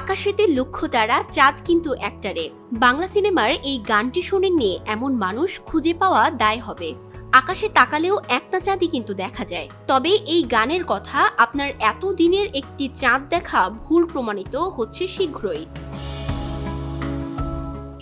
আকাশেতে লক্ষ্য তারা, চাঁদ কিন্তু একটারে। বাংলা সিনেমার এই গানটি শোনেননি এমন মানুষ খুঁজে পাওয়া দায় হবে। আকাশে তাকালেও একটা চাঁদই কিন্তু দেখা যায়। তবে এই গানের কথা আপনার এত দিনের একটি চাঁদ দেখা ভুল প্রমাণিত হচ্ছে শীঘ্রই।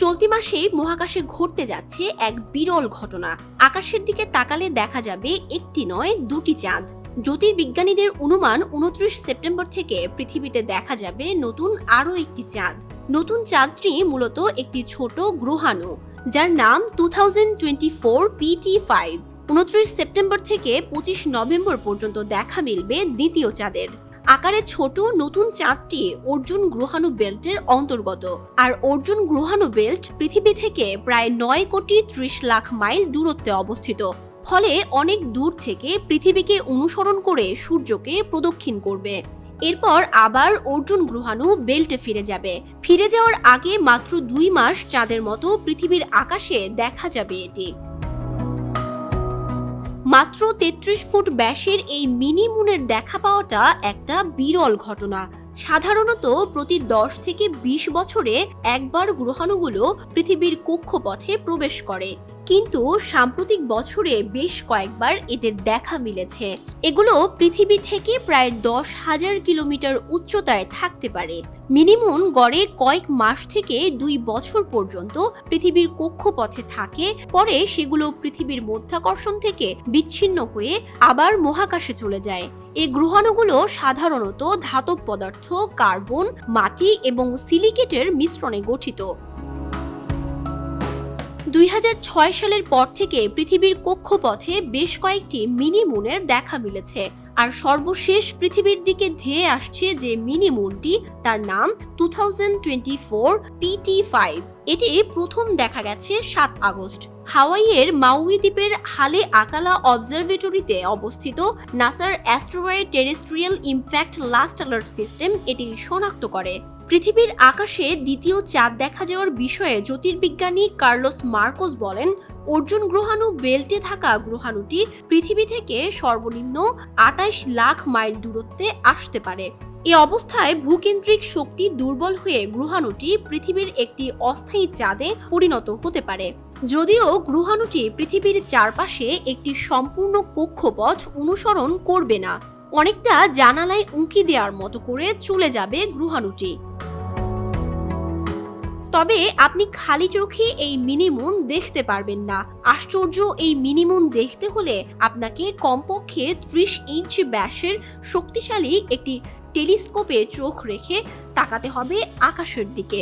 চলতি মাসেই মহাকাশে ঘটতে যাচ্ছে এক বিরল ঘটনা। আকাশের দিকে তাকালে দেখা যাবে একটি নয়, দুটি চাঁদ। জ্যোতির্বিজ্ঞানীদের অনুমান 29 সেপ্টেম্বর থেকে পৃথিবীতে দেখা যাবে নতুন আরও একটি চাঁদ। নতুন চাঁদটি মূলত একটি ছোট গ্রহাণু, যার নাম 2024 PT5। 29 সেপ্টেম্বর থেকে 25 নভেম্বর পর্যন্ত দেখা মিলবে দ্বিতীয় চাঁদের। আকারে ছোট নতুন চাঁদটি অর্জুন গ্রহাণু বেল্টের অন্তর্গত। আর অর্জুন গ্রহাণু বেল্ট পৃথিবী থেকে প্রায় 9,30,00,000 মাইল দূরত্বে অবস্থিত। ফলে অনেক দূর থেকে পৃথিবীকে অনুসরণ করে সূর্যকে প্রদক্ষিণ করবে। এরপর আবার অর্জুন গ্রহাণু বেল্টে ফিরে যাবে। ফিরে যাওয়ার আগে মাত্র 2 মাস চাঁদের মতো পৃথিবীর আকাশে দেখা যাবে এটি। মাত্র 33 ফুট ব্যাসের এই মিনি মুনের দেখা পাওয়াটা একটা বিরল ঘটনা। সাধারণত প্রতি 10 থেকে 20 বছরে একবার গ্রহাণুগুলো পৃথিবীর কক্ষপথে প্রবেশ করে, কিন্তু সাম্প্রতিক বছরে বেশ কয়েকবার এদের দেখা মিলেছে। এগুলো পৃথিবী থেকে প্রায় 10,000 কিলোমিটার উচ্চতায় থাকতে পারে। মিনিমুন গড়ে কয়েক মাস থেকে 2 বছর পর্যন্ত পৃথিবীর কক্ষপথে থাকে, পরে সেগুলো পৃথিবীর মধ্যাকর্ষণ থেকে বিচ্ছিন্ন হয়ে আবার মহাকাশে চলে যায়। এই গ্রহাণুগুলো সাধারণত ধাতব পদার্থ, কার্বন, মাটি এবং সিলিকেটের মিশ্রণে গঠিত। 2006 সালের পর থেকে পৃথিবীর কক্ষপথে বেশ কয়েকটি মিনি মুনের দেখা মিলেছে। আর সর্বশেষ পৃথিবীর দিকে ধেয়ে আসছে যে মিনি মুনটি, তার নাম 2024 PT5। এটি প্রথম দেখা গেছে 7 আগস্ট হাওয়াইয়ের মাউই দ্বীপের হালে আকালা অবজারভেটরিতে অবস্থিত। নাসার asteroid terrestrial impact last alert system এটি শনাক্ত করে। পৃথিবীর আকাশে দ্বিতীয় চাঁদ দেখা যাওয়ার বিষয়ে জ্যোতির্বিজ্ঞানী কার্লোস মার্কোস বলেন, অর্জুন গ্রহাণু বেল্টে থাকা গ্রহাণুটি পৃথিবী থেকে সর্বনিম্ন 28 লাখ মাইল দূরত্বে আসতে পারে। এ অবস্থায় ভূকেন্দ্রিক শক্তি দুর্বল হয়ে গ্রহাণুটি পৃথিবীর একটি অস্থায়ী চাঁদে পরিণত হতে পারে। যদিও গ্রহাণুটি পৃথিবীর চারপাশে একটি সম্পূর্ণ কক্ষপথ অনুসরণ করবে না, অনেকটা জানালায় উঁকি দেওয়ার মতো করে চলে যাবে গ্রহাণুটি। তবে আপনি খালি চোখে এই মিনিমুন দেখতে পারবেন না। আশ্চর্য, এই মিনিমুন দেখতে হলে আপনাকে কমপক্ষে 30 ইঞ্চি ব্যাসের শক্তিশালী একটি টেলিস্কোপে চোখ রেখে তাকাতে হবে আকাশের দিকে।